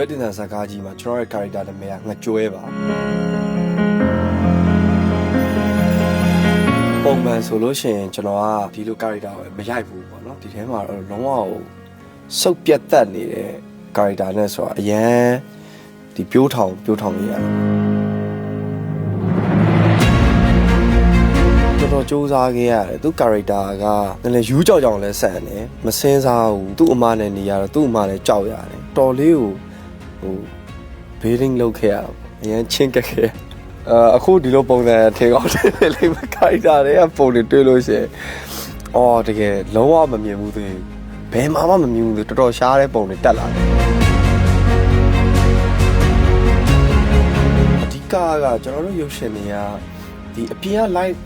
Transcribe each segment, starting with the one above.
က်တင်ဆာကားကြီးမှာကျွန်တော်ရဲ့ character နာမည်ကငကြွဲပါပုံမှန်ဆိုလို့ရှိရင်ကျွန်တော်ကဒီလို character ကိုမရိုက်ဘူးပေါ့နော်ဒီထဲမှာတော့လုံးဝစုပ်ပြတ်သက်နေတဲ့ character နဲ့ဆိုတာအရန်ဒီပြိုးထောင်နေရတယ်တော်စူးစမ်းခဲ့ရတယ်သူ character ကလည်းယူးကြောင်လဲဆန်တယ်မစင်းစားဘူးသူ့အမနဲ့နေရတော့သူ့အမလည်းကြောက်ရတယ်တော်လေးကိုbeating လုပ်ခဲ့ရတော့အရင်ချင်းကက်ခဲ့အခုဒီလိုပုံစံထေကောင်းတယ်လေမ character တွေကပုံတွေတွေ့လို့ရှိရင်အော်တကယ်လုံးဝမမြင်ဘူးသူဘယ်မှမမြင်ဘူးသူတော်တော်ရှားတဲ့ပုံတွေတက်လာတယ်အဓိကကကျွန်တော်တို့ရုပ်ရှင်တွေကဒီအပြင်က live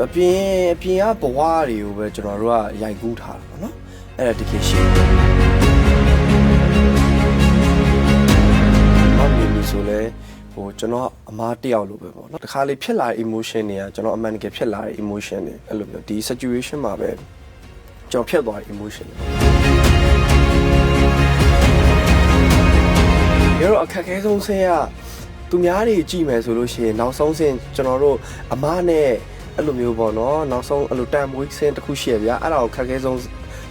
အပြင်ကဘဝတွေကိုပဲကျွန်တော်တို့ကရိုက်ကူးထားတာပေါ့နော်အဲ့ဒါတကယ်ရှိဘာမြင်လို့ဆိုလဲကျွန်တော်အမားတယောက်လိုပဲပေါ့နော်တခါလေဖြစ်လာတဲ့ emotion တွေကကျွန်တော်အမှန်တကယ်ဖြစ်လာတဲ့ emotion တွေအဲ့လိုမျိုးဒီ situation မှာပဲကျွန်တော်ဖြစ်သွားတဲ့ emotion တွေရောအခက်အခဲဆုံးဆင်းရသူများတွေကြည့်မယ်ဆိုလို့ရှိရင်နောက်ဆုံးဆင်းကျွန်တော်တို့အမားနဲ့အဲ့လိုမျိုးပေါ့နော်နောက်ဆုံးအဲ့လိုတန်မွေးဆင်းတစ်ခုရှိရဗျာအဲ့ဒါကိုခက်ခဲဆုံး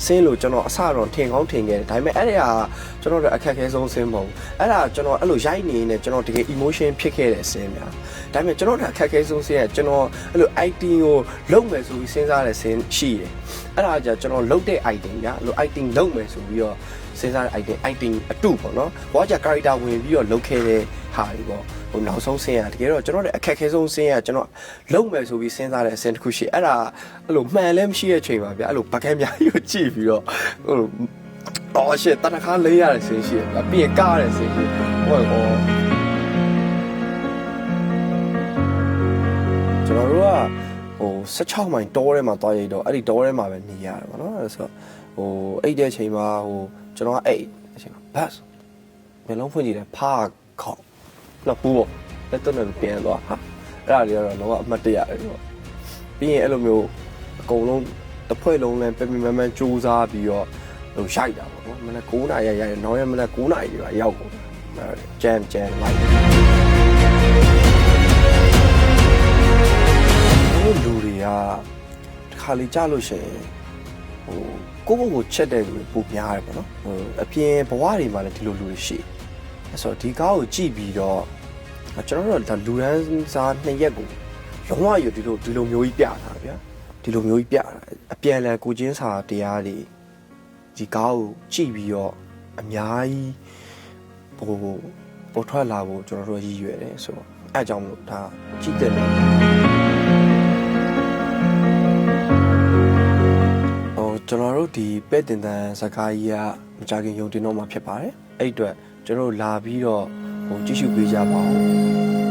ဆင်းလို့ကျွန်တော်အစတော့ထင်ကောင်းထင်ခဲ့တယ်ဒါပေမဲ့အဲ့ဒါကကျွန်တော်တို့အခက်ခဲဆုံးဆင်းမဟုတ်အဲ့ဒါကျွန်တော်အဲ့လိုရိုက်နေနေကျွန်တော်တကယ် emotion ဖြစ်ခဲ့တဲ့ဆင်းများဒါပေမဲ့ကျွန်တော်တို့အခက်ခဲဆုံးဆင်းကကျွန်တော်အဲ့လို acting ကိုလုပ်မယ်ဆိုပြီးစဉ်းစားတဲ့ဆင်းရှိတယ်အဲ့ဒါကြကျွန်တော်လုပ်တဲ့ acting ဗျာအဲ့လို acting လုပ်မယ်ဆိုပြီးတော့စဉ်းစားတဲ့ acting အတူပေါ့နော်ဘောကြ character ဝင်ပြီးတော့လုပ်ခဲ့တဲ့ဟာတွေပေါ့ဟိုနောက်ဆုံးဆင်းရတကယ်တော့ကျွန်တော်တို့အခက်ခဲဆုံးဆင်းရကျွန်တော်လုံးမယ်ဆိုပြီးစဉ်းစားတဲ့အဆင့်တစ်ခုရှိအဲ့ဒါအဲ့လိုမှန်လည်းမရှိတဲ့ချိန်ပါဗျအဲ့လိုဗကန်းများကြီးကိုကြည့်ပြီးတော့ဟိုအော်ရှစ်တနခါလေးရတဲ့ဆင်းရှိရပြီးရင်ကားရတဲ့ဆင်းရှိဟိုကျွန်တော်တို့ကဟို16မိုင်တောထဲမှာတွားရတော့အဲ့ဒီတောထဲမှာပဲနေရတယ်ဗောနော်အဲ့ဆိုဟိုအဲ့တဲ့ချိန်မှာဟိုကျွန်တော်ကအဲ့အချိန်မှာဘတ်မျိုးလုံးဖွင့်ကြည့်တယ်ဖားခေါက်လောက်ပူပေါ့လက်တော့လည်းပြန်သွားဟာအဲ့ဒါတွေကတော့လုံးဝအမှတ်တရတယ်ပေါ့ပြီးရင်အဲ့လိုမျိုးအကုန်လုံးတစ်ဖွဲ့လုံးလည်းပြပြမမှန်စူးစားပြီးတော့ဟိုရိုက်တာပေါ့နော်မနေ့9နာရီရိုက်နောက်ရက်မနေ့9နာရီတွေရောက်ကုန်ကြမ်းလိုက်လူတွေကတစ်ခါလေကြားလို့ရှိရင်ဟိုကိုယ့်ဘုံကိုချက်တဲ့လူတွေပိုများတယ်ပေါ့နော်ဟိုအပြင်ဘဝတွေမှာလည်းဒီလိုလူတွေရှိအဲ့ဆိုဒီကားကိုကြည့်ပြီးတော့ကျွန်တော်တို့လူရန်စား2ရက်ကိုလုံးဝရဒီလိုမျိုးကြီးပြတာဗျာဒီလိုမျိုးကြီးပြတာအပြန်လည်ကိုချင်းစာတရားတွေဒီကားကိုကြည့်ပြီးတော့အများကြီးပေါ်ထွက်လာဖို့ကျွန်တော်တို့ရည်ရွယ်တယ်ဆိုတော့အဲအကြောင်းမို့ဒါကြည့်တယ်ကျွန်တော်တို့ဒီပဲ့တင်တန်စကားကြီးကမကြခင်ယုံတင်တော့မှာဖြစ်ပါတယ်အဲ့အတွက်ကျွန်တော်တို့လာပြီးတော့ကြည့်ရှုပေးကြပါဦး